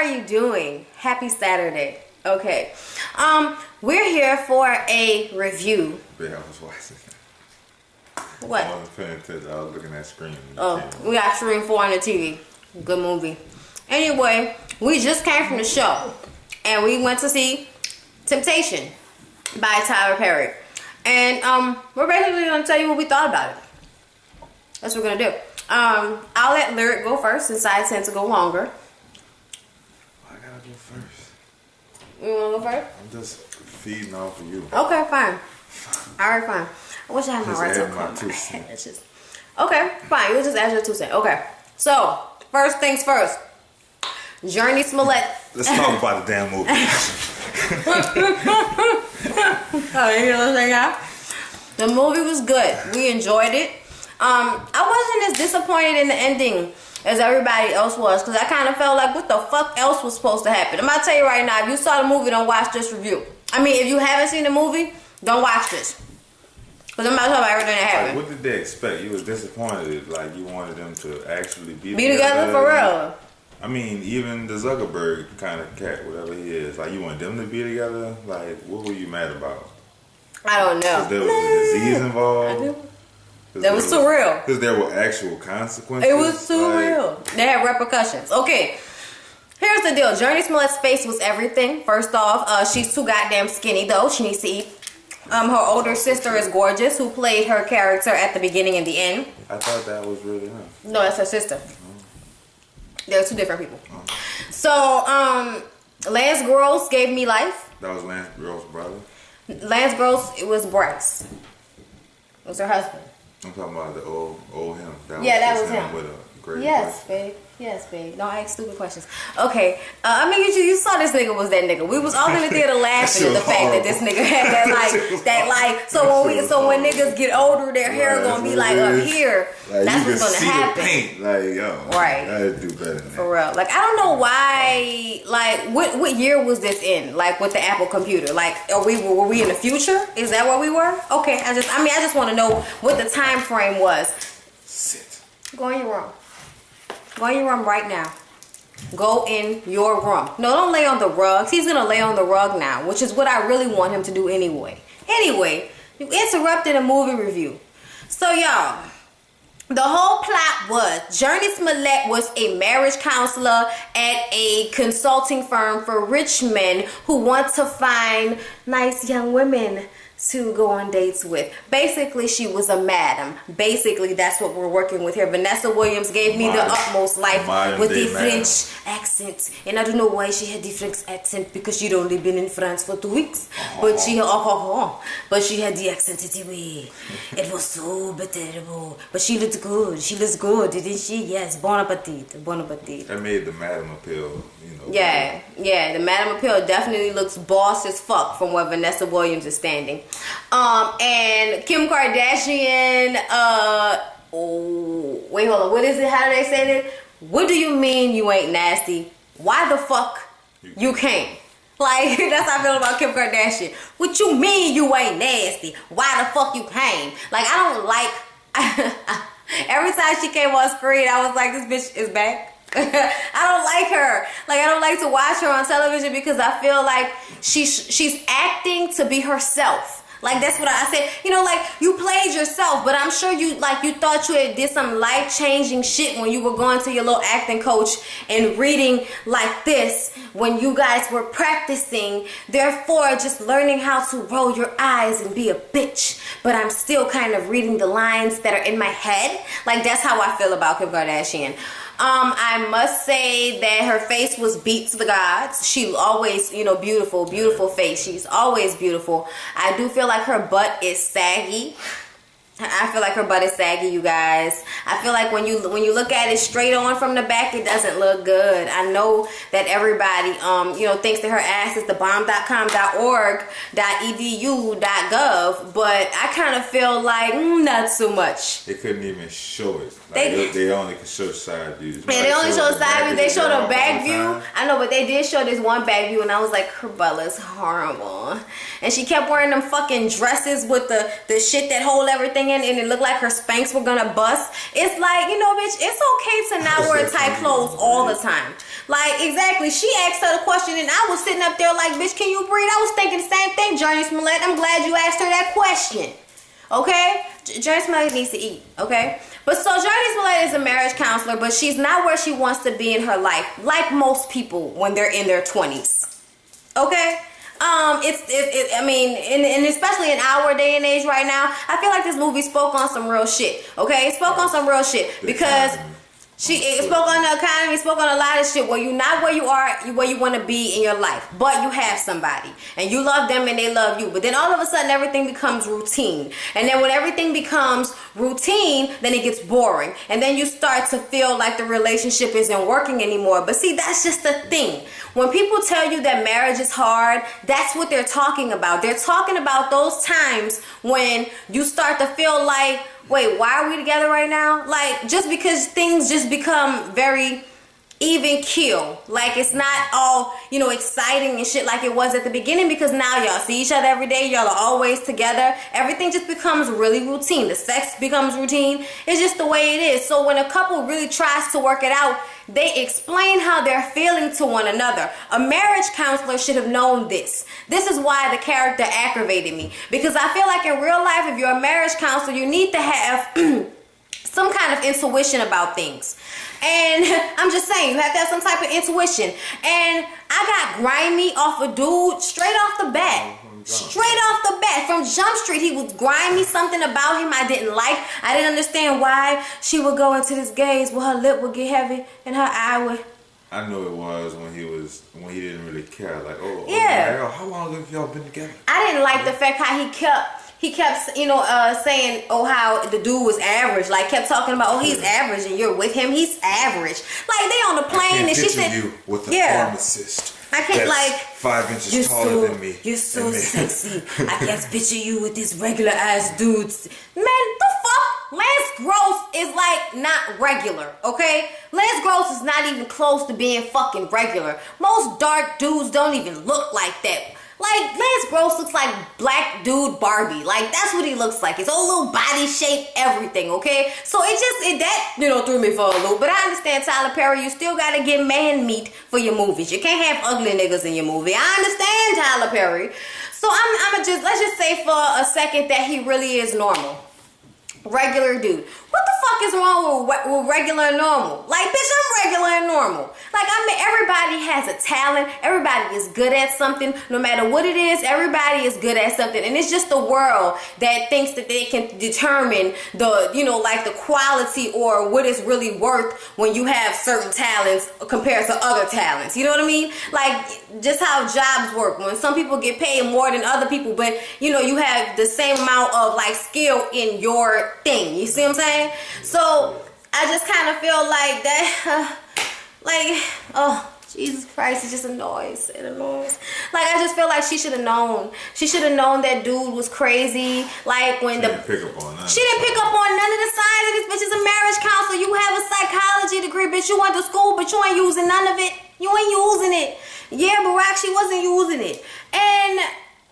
are you doing? Happy Saturday. Okay. We're here for a review. I was watching. What? I was paying attention. I was looking at Scream. Oh, we got Scream 4 on the TV. Good movie. Anyway, we just came from the show. And we went to see Temptation by Tyler Perry. And we're basically going to tell you what we thought about it. That's what we're going to do. I'll let Lyric go first since I tend to go longer. I gotta go first. You want to go first? I'm just feeding off of you. Okay, fine. Alright, fine. I wish I had my right to my 2 cents. Okay, fine. You'll just add your 2 cents. Okay. So, first things first. Journey Smollett. Let's talk about the damn movie. Oh, you know what I'm saying? The movie was good. We enjoyed it. I wasn't as disappointed in the ending as everybody else was, because I kind of felt like, what the fuck else was supposed to happen? I'm gonna tell you right now, if you saw the movie, don't watch this review. I mean, if you haven't seen the movie, don't watch this, because I'm not talking about everything that happened. Like, what did they expect? You was disappointed, like you wanted them to actually be together for real. I mean, even the Zuckerberg kind of cat, whatever he is, like you want them to be together. Like, what were you mad about? I don't know. Because there was a disease involved. That was too real. Because there were actual consequences. It was too real. They had repercussions. Okay, here's the deal. Journey Smollett's face was everything. First off, she's too goddamn skinny though. She needs to eat. Her older sister is gorgeous, who played her character at the beginning and the end. I thought that was really her. No, that's her sister. They're two different people. So, Lance Gross gave me life. That was Lance Gross' brother? Lance Gross, it was Bryce. It was her husband. I'm talking about the old him. That was him. With a great yes, babe. Yes, babe. Don't ask stupid questions. Okay. I mean, you saw this nigga was that nigga. We was all in the theater laughing at the fact that this nigga had that so when niggas get older, their hair gonna be like up here. Like, that's what's gonna happen. The paint. Like, yo, right. I'd do better than that. For real. Like, I don't know why. Like, what year was this in? Like, with the Apple computer? Like, were we in the future? Is that where we were? Okay. I just want to know what the time frame was. Sit. Go in your room. Go in your room right now. Go in your room. No, don't lay on the rugs. He's going to lay on the rug now, which is what I really want him to do anyway. Anyway, you interrupted a movie review. So, y'all, the whole plot was Journey Smollett was a marriage counselor at a consulting firm for rich men who want to find nice young women to go on dates with. Basically, she was a madam. Basically, that's what we're working with here. Vanessa Williams gave me the utmost life with the French accent. And I don't know why she had the French accent, because she'd only been in France for 2 weeks. But she had the accent anyway. It was so terrible. But she looked good. She looks good, didn't she? Yes. Bon appetit. Bon appetit. That made the madam appeal, Yeah. The madam appeal definitely looks boss as fuck from where Vanessa Williams is standing. And Kim Kardashian, wait, hold on. What is it? How do they say it? What do you mean you ain't nasty? Why the fuck you came? Like, that's how I feel about Kim Kardashian. What you mean you ain't nasty? Why the fuck you came? Like, I don't like... Every time she came on screen, I was like, this bitch is back. I don't like her. Like, I don't like to watch her on television because I feel like she's acting to be herself. Like, that's what I said. Like, you played yourself, but I'm sure you thought you had did some life-changing shit when you were going to your little acting coach and reading like this when you guys were practicing. Therefore, just learning how to roll your eyes and be a bitch. But I'm still kind of reading the lines that are in my head. Like, that's how I feel about Kim Kardashian. I must say that her face was beat to the gods. She always, beautiful face. She's always beautiful. I do feel like her butt is saggy. I feel like her butt is saggy, you guys. I feel like when you look at it straight on from the back, it doesn't look good. I know that everybody, thinks that her ass is the bomb.com.org.edu.gov, but I kind of feel like not so much. They couldn't even show it. Like, they only could show side views. Yeah, they only showed side views. They showed a back view. I know, but they did show this one back view, and I was like, her butt is horrible. And she kept wearing them fucking dresses with the shit that hold everything in and it looked like her Spanx were gonna bust. It's like, you know, bitch, it's okay to not wear tight clothes all the time. Like, exactly. She asked her the question and I was sitting up there like, bitch, can you breathe? I was thinking the same thing, Journey Smollett. I'm glad you asked her that question. Okay? Journey Smollett needs to eat. Okay? But so Journey Smollett is a marriage counselor, but she's not where she wants to be in her life, like most people when they're in their 20s. Okay? I mean, and especially in our day and age right now, I feel like this movie spoke on some real shit. Okay? It spoke on some real shit because it spoke on the economy, spoke on a lot of shit where you're not where you are, where you want to be in your life, but you have somebody and you love them and they love you. But then all of a sudden everything becomes routine. And then when everything becomes routine, then it gets boring. And then you start to feel like the relationship isn't working anymore. But see, that's just the thing. When people tell you that marriage is hard, that's what they're talking about. They're talking about those times when you start to feel like, wait, why are we together right now? Like, just because things just become very even keel. Like, it's not all, you know, exciting and shit like it was at the beginning, because now y'all see each other every day. Y'all are always together. Everything just becomes really routine. The sex becomes routine. It's just the way it is. So when a couple really tries to work it out, they explain how they're feeling to one another. A marriage counselor should have known this. This is why the character aggravated me. Because I feel like in real life, if you're a marriage counselor, you need to have some kind of intuition about things. And I'm just saying, you have to have some type of intuition. And I got grimy off a dude straight off the bat. Straight off the bat, from Jump Street, he was grimy. Something about him I didn't like. I didn't understand why she would go into this gaze where her lip would get heavy and her eye would. I know it was when he didn't really care. Like, yeah. Oh, how long have y'all been together? I didn't like the fact how he kept, you know, saying, oh, how the dude was average. Like, kept talking about, oh, he's average, and you're with him, he's average. Like, they on the plane, and she said, you with a pharmacist. I can't, that's like, 5 inches taller than me. You're so sexy. I can't picture you with these regular ass dudes. Man, the fuck? Lance Gross is like not regular, okay? Lance Gross is not even close to being fucking regular. Most dark dudes don't even look like that. Like, Lance Gross looks like black dude Barbie. Like, that's what he looks like. His whole little body shape, everything, okay? So that, you know, threw me for a loop. But I understand, Tyler Perry, you still gotta get man meat for your movies. You can't have ugly niggas in your movie. I understand, Tyler Perry. So let's just say for a second that he really is normal. Regular dude. What the fuck is wrong with regular and normal? Like, bitch, I'm regular and normal. Like, I mean, everybody has a talent. Everybody is good at something. No matter what it is, everybody is good at something. And it's just the world that thinks that they can determine the, you know, like the quality or what it's really worth when you have certain talents compared to other talents. You know what I mean? Like, just how jobs work. When some people get paid more than other people, but, you know, you have the same amount of, like, skill in your thing. You see what I'm saying? So I just kind of feel like that, oh Jesus Christ, it just annoys. It annoys. Like, I just feel like she should have known. She should have known that dude was crazy. Like, when she didn't pick up on none of the signs of this bitch is a marriage counselor. You have a psychology degree, bitch. You went to school, but you ain't using none of it. You ain't using it. Yeah, Barack, she wasn't using it, and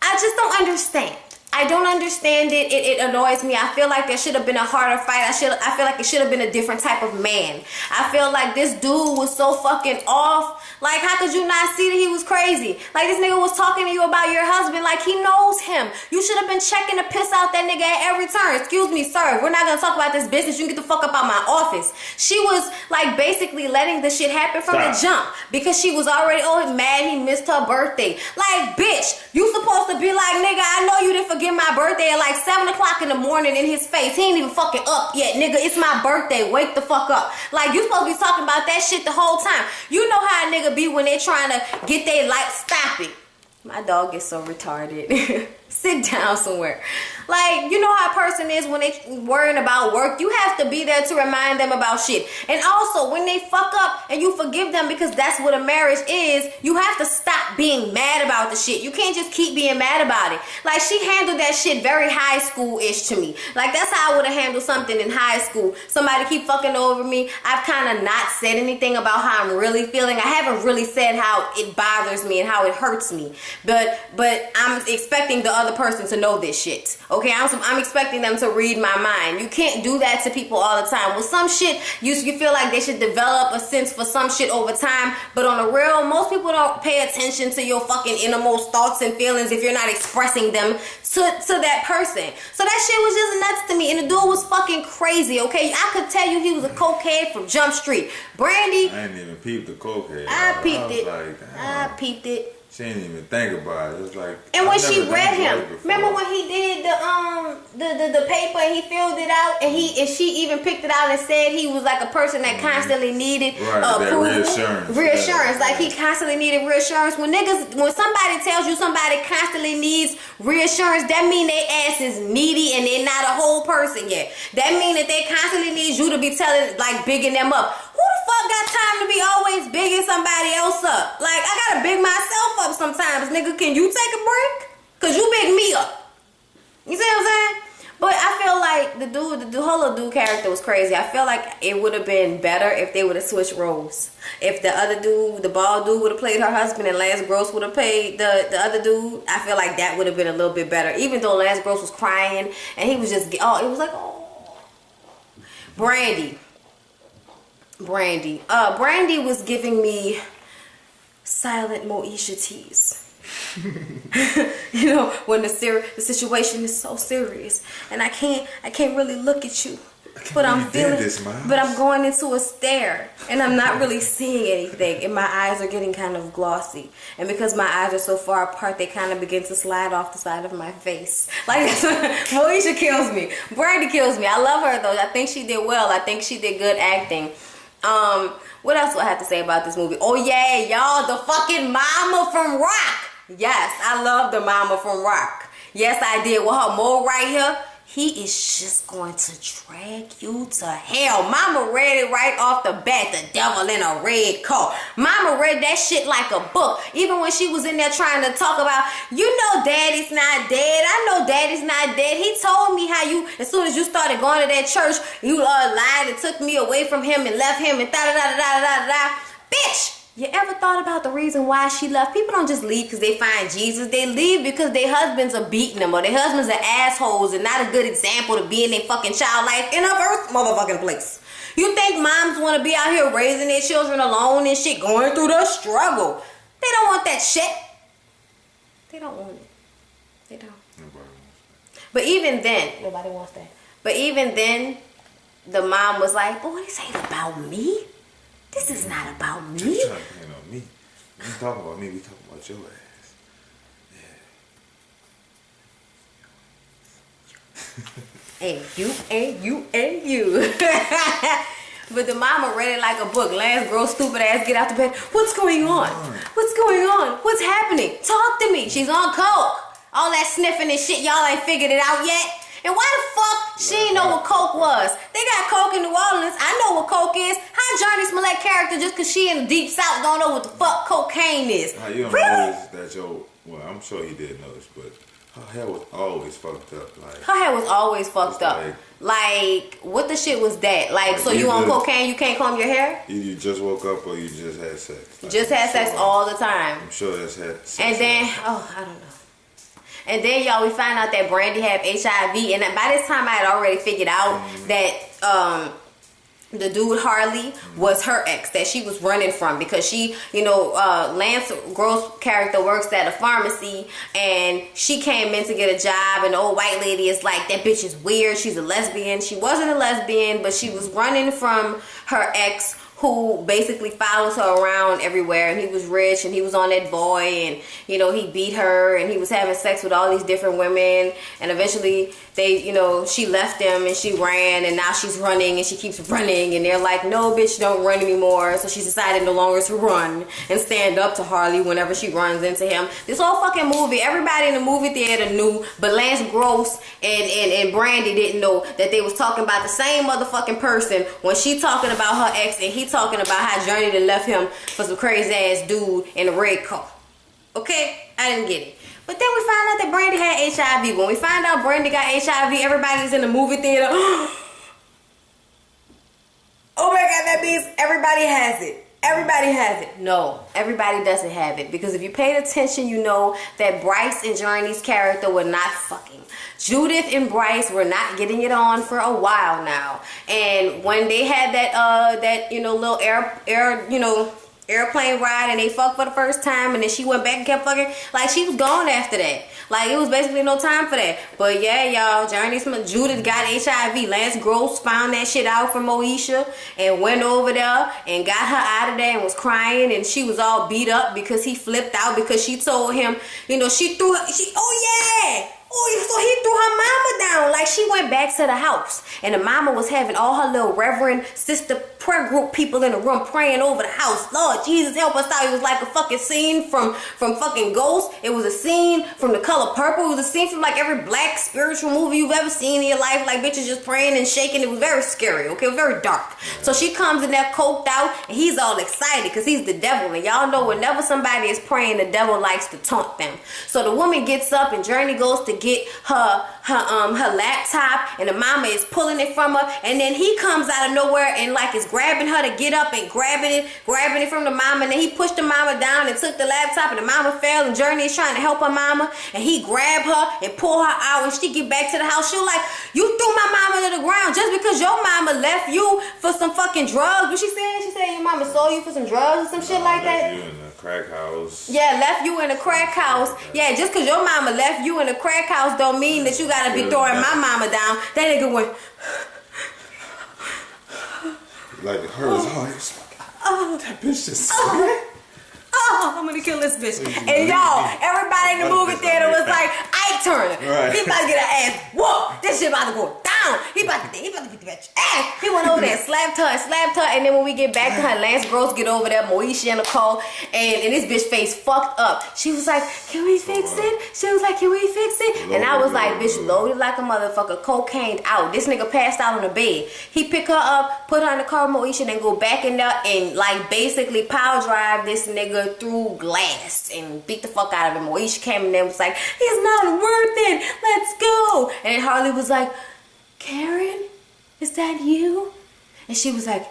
I just don't understand. I don't understand it. It annoys me. I feel like there should have been a harder fight. I feel like it should have been a different type of man. I feel like this dude was so fucking off. Like, how could you not see that he was crazy? Like, this nigga was talking to you about your husband like he knows him. You should have been checking to piss out that nigga at every turn. Excuse me, sir. We're not going to talk about this business. You can get the fuck up out my office. She was, like, basically letting the shit happen from the jump because she was already, mad he missed her birthday. Like, bitch, you supposed to be like, nigga, I know you didn't forget my birthday at like 7 o'clock in the morning in his face. He ain't even fucking up yet, nigga. It's my birthday. Wake the fuck up. Like, you supposed to be talking about that shit the whole time. You know how a nigga be when they trying to get their life. Stop it. My dog gets so retarded. Sit down somewhere. Like, you know how a person is when they worrying about work. You have to be there to remind them about shit. And also, when they fuck up and you forgive them because that's what a marriage is, you have to stop being mad about the shit. You can't just keep being mad about it. Like, she handled that shit very high school-ish to me. Like, that's how I would have handled something in high school. Somebody keep fucking over me. I've kind of not said anything about how I'm really feeling. I haven't really said how it bothers me and how it hurts me. But I'm expecting the other person to know this shit. Okay, I'm expecting them to read my mind. You can't do that to people all the time. With some shit, you feel like they should develop a sense for some shit over time. But on the real, most people don't pay attention to your fucking innermost thoughts and feelings if you're not expressing them to that person. So that shit was just nuts to me. And the dude was fucking crazy, okay? I could tell you he was a cokehead from Jump Street. Brandy. I didn't even peep the cokehead. I peeped it. Like, I peeped it. She didn't even think about it. It was like, and when she read him, remember when he did the paper and he filled it out and she even picked it out and said he was like a person that constantly needed reassurance. Like he constantly needed reassurance. When somebody tells you somebody constantly needs reassurance, that mean they ass is needy and they're not a whole person yet. That mean that they constantly need you to be bigging them up. Who the fuck got time to be always bigging somebody else up? Like, I gotta big myself up sometimes, nigga. Can you take a break? Cause you big me up. You see what I'm saying? But I feel like the whole dude character was crazy. I feel like it would have been better if they would have switched roles. If the other dude, the bald dude, would have played her husband and Lance Gross would have played the other dude, I feel like that would have been a little bit better. Even though Lance Gross was crying and he was just, it was like, oh. Brandy was giving me silent Moesha tease. You know, when the situation is so serious and I can't really look at you, but I'm going into a stare and I'm not really seeing anything and my eyes are getting kind of glossy, and because my eyes are so far apart they kind of begin to slide off the side of my face. Like Moesha kills me. Brandy kills me. I love her though. I think she did well. I think she did good acting. What else do I have to say about this movie? Oh yeah, y'all, the fucking mama from Rock. Yes, I love the mama from Rock. Yes, I did. With her mole right here, he is just going to drag you to hell. Mama read it right off the bat. The devil in a red coat. Mama read that shit like a book. Even when she was in there trying to talk about, you know, daddy's not dead. I know daddy's not dead. He told me how you, as soon as you started going to that church, you lied and took me away from him and left him and da-da-da-da-da-da-da. Bitch! You ever thought about the reason why she left? People don't just leave because they find Jesus. They leave because their husbands are beating them or their husbands are assholes and not a good example to be in their fucking child life in a first motherfucking place. You think moms want to be out here raising their children alone and shit, going through the struggle? They don't want that shit. They don't want it. They don't. Nobody wants that. But even then, nobody wants that. But even then, the mom was like, "Oh, this ain't about me. This is not about me." You're trying to paint on me. We ain't talking about me. We talking about your ass. Yeah. and you. But the mama read it like a book. Lance Gross stupid ass get out the bed. What's going on? What's going on? What's happening? Talk to me. She's on coke. All that sniffing and shit. Y'all ain't figured it out yet. And why the fuck she didn't know what coke was? They got coke in New Orleans. I know what coke is. How Johnny Smollett character just because she in the deep south don't know what the fuck cocaine is? You don't notice that well, I'm sure he did notice, but her hair was always fucked up. Like, her hair was always fucked up. Like, what the shit was that? Like, so you on cocaine, you can't comb your hair? You just woke up or you just had sex? Like, just had sex all the time. I'm sure that's had sex. And then, I don't know. And then, y'all, we find out that Brandy had HIV. And by this time, I had already figured out that the dude Harley was her ex that she was running from, because she, Lance Gross character works at a pharmacy and she came in to get a job, and the old white lady is like, that bitch is weird, she's a lesbian. She wasn't a lesbian, but she was running from her ex, who basically follows her around everywhere, and he was rich and he was on that boy, and he beat her and he was having sex with all these different women, and eventually she left him and she ran, and now she's running and she keeps running, and they're like, no bitch, don't run anymore. So she decided no longer to run and stand up to Harley whenever she runs into him. This whole fucking movie, everybody in the movie theater knew, but Lance Gross and Brandy didn't know that they was talking about the same motherfucking person when she talking about her ex and he talking about how Journey done left him for some crazy ass dude in a red car. Okay? I didn't get it. But then we find out that Brandy had HIV. When we find out Brandy got HIV, everybody's in the movie theater. Oh my God, that means everybody has it. Everybody has it. No, everybody doesn't have it. Because if you paid attention, you know that Bryce and Journey's character were not fucking. Judith and Bryce were not getting it on for a while now. And when they had that little airplane ride and they fucked for the first time and then she went back and kept fucking, like she was gone after that. Like it was basically no time for that. But yeah, y'all, Judith got HIV. Lance Gross found that shit out from Moesha and went over there and got her out of there and was crying, and she was all beat up because he flipped out because she told him, so he threw her mama down. Like she went back to the house and the mama was having all her little reverend sister prayer group people in the room praying over the house. Lord Jesus, help us out. It was like a fucking scene from fucking Ghost. It was a scene from The Color Purple. It was a scene from like every black spiritual movie you've ever seen in your life. Like bitches just praying and shaking. It was very scary, okay? It was very dark. So she comes in there coked out and he's all excited because he's the devil. And y'all know whenever somebody is praying, the devil likes to taunt them. So the woman gets up and Journey goes to get her laptop and the mama is pulling it from her, and then he comes out of nowhere and like is grabbing her to get up and grabbing it from the mama, and then he pushed the mama down and took the laptop and the mama fell, and Journey is trying to help her mama and he grabbed her and pulled her out, and she get back to the house. She was like, you threw my mama to the ground just because your mama left you for some fucking drugs. What she said? She said your mama sold you for some drugs or some shit like that. You in the crack house. Yeah, left you in a crack house. Yeah, just because your mama left you in a crack house don't mean that you gotta be throwing my mama down. That nigga went like hers. That bitch just. I'm gonna kill this bitch. And y'all, everybody in the movie theater was like, Ike Turner. Right. He about to get her ass whooped. This shit about to go down. He about to beat the bitch ass. He went over there and slapped her. And then when we get back to her, Lance Gross get over there, Moesha and Nicole, and this bitch face fucked up. She was like, can we fix it? She was like, can we fix it? And I was like, bitch, loaded like a motherfucker, cocaine out. This nigga passed out on the bed. He pick her up, put her in the car with Moesha, then go back in there and like basically power drive this nigga through glass and beat the fuck out of him. Moesha came in there and was like, he's not worth it, let's go. And then Harley was like, Karen, is that you? And she was like,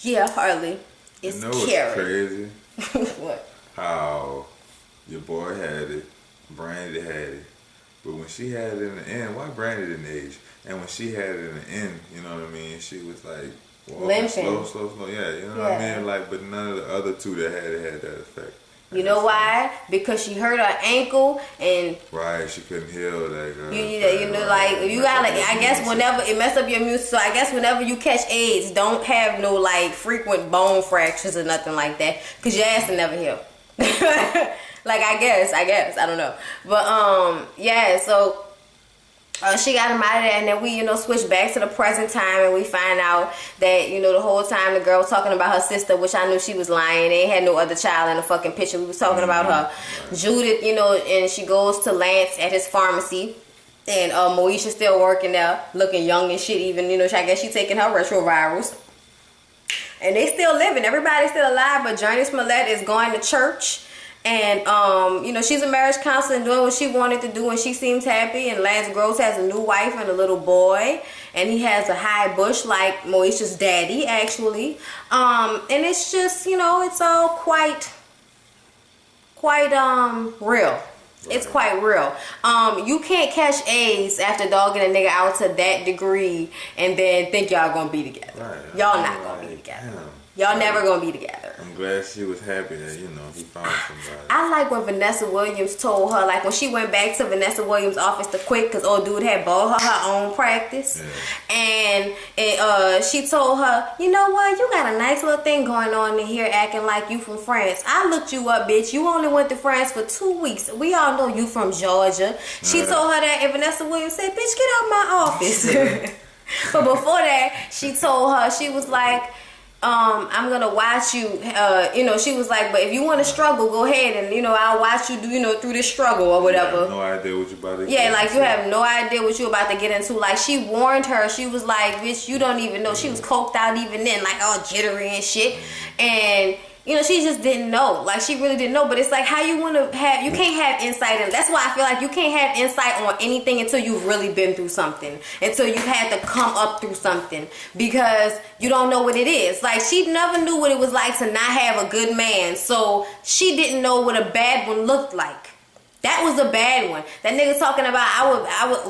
yeah, Harley, it's Karen. What's crazy? What? How your boy had it, Brandy had it, but when she had it in the end, why Brandy didn't age? And when she had it in the end, you know what I mean, she was like limping. Slow. Yeah, you know what I mean? Like, but none of the other two that had it had that effect. You know why? Because she hurt her ankle and right, she couldn't heal that girl. You gotta, I guess whenever it messed up your immune system, so I guess whenever you catch AIDS, don't have no like frequent bone fractures or nothing like that, cause your ass will never heal. Like I guess, I don't know. But yeah, so she got him out of there, and then we, switch back to the present time, and we find out that, the whole time the girl was talking about her sister, which I knew she was lying. They had no other child in the fucking picture. We was talking about her. Judith, and she goes to Lance at his pharmacy, and Moesha still working there, looking young and shit, even, I guess she taking her retrovirals. And they still living. Everybody's still alive, but Journey Smollett is going to church. And she's a marriage counselor and doing what she wanted to do, and she seems happy. And Lance Gross has a new wife and a little boy, and he has a high bush like Moesha's daddy, actually. And it's just, it's all quite real. It's quite real. You can't catch AIDS after dogging a nigga out to that degree and then think y'all gonna be together. Right. Y'all not gonna be together. Y'all never gonna be together. I'm glad she was happy that, he found somebody. I like when Vanessa Williams told her, like when she went back to Vanessa Williams' office to quit because old dude had bought her own practice. Yeah. And she told her, you know what, you got a nice little thing going on in here acting like you from France. I looked you up, bitch. You only went to France for 2 weeks. We all know you from Georgia. She told her that, and Vanessa Williams said, bitch, get out my office. But before that, she told her, she was like, I'm gonna watch you, she was like, but if you want to struggle, go ahead and, I'll watch you do, through this struggle or whatever. You have no idea what you're about to get into. Like you have no idea what you're about to get into. Like she warned her, she was like, bitch, you don't even know. She was coked out even then, like all jittery and shit. And you know, she just didn't know. Like, she really didn't know. But it's like, how you want to have, you can't have insight. And that's why I feel like you can't have insight on anything until you've really been through something. Until you've had to come up through something. Because you don't know what it is. Like, she never knew what it was like to not have a good man. So, she didn't know what a bad one looked like. That was a bad one. That nigga talking about,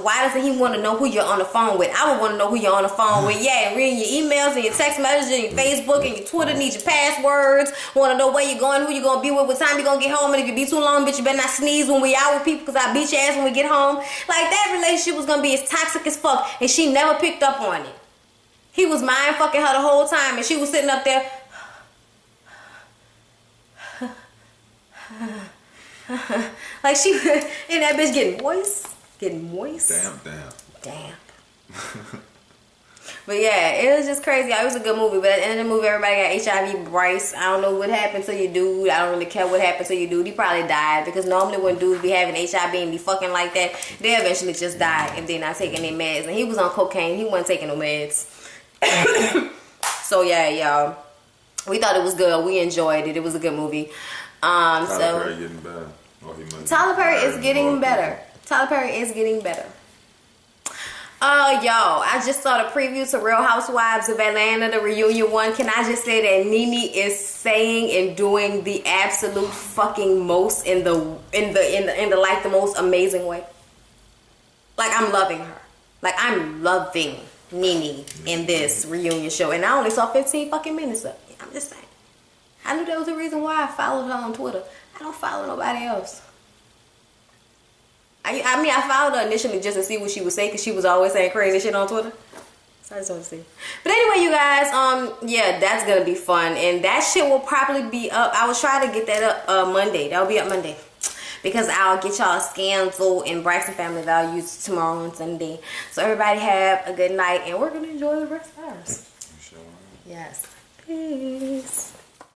why doesn't he want to know who you're on the phone with? I would want to know who you're on the phone with. Yeah, and reading your emails and your text messages and your Facebook and your Twitter, need your passwords. Want to know where you're going, who you're going to be with, what time you're going to get home. And if you be too long, bitch, you better not sneeze when we out with people because I beat your ass when we get home. Like, that relationship was going to be as toxic as fuck. And she never picked up on it. He was mind fucking her the whole time. And she was sitting up there. Like, she and that bitch getting moist. Damn. But yeah, it was just crazy. It was a good movie, but at the end of the movie, everybody got HIV. Bryce, I don't know what happened to your dude. I don't really care what happened to your dude. He probably died, because normally when dudes be having HIV and be fucking like that, they eventually just die if they're not taking their meds. And he was on cocaine. He wasn't taking no meds. So yeah, y'all, we thought it was good. We enjoyed it. It was a good movie. Tyler Perry getting better. Tyler Perry is getting better. Tyler Perry is getting better. Y'all, I just saw the preview to Real Housewives of Atlanta, the reunion one. Can I just say that Nene is saying and doing the absolute fucking most in the like the most amazing way. Like, I'm loving her. Like, I'm loving Nene in this reunion show, and I only saw 15 fucking minutes of it. I'm just saying. I knew there was a reason why I followed her on Twitter. I don't follow nobody else. I mean, I followed her initially just to see what she would say, because she was always saying crazy shit on Twitter. So I just want to see. But anyway, you guys, yeah, that's gonna be fun, and that shit will probably be up. I will try to get that up Monday. That'll be up Monday, because I'll get y'all Scandal and Braxton Family Values tomorrow on Sunday. So everybody have a good night, and we're gonna enjoy the rest of ours. Yes. Peace.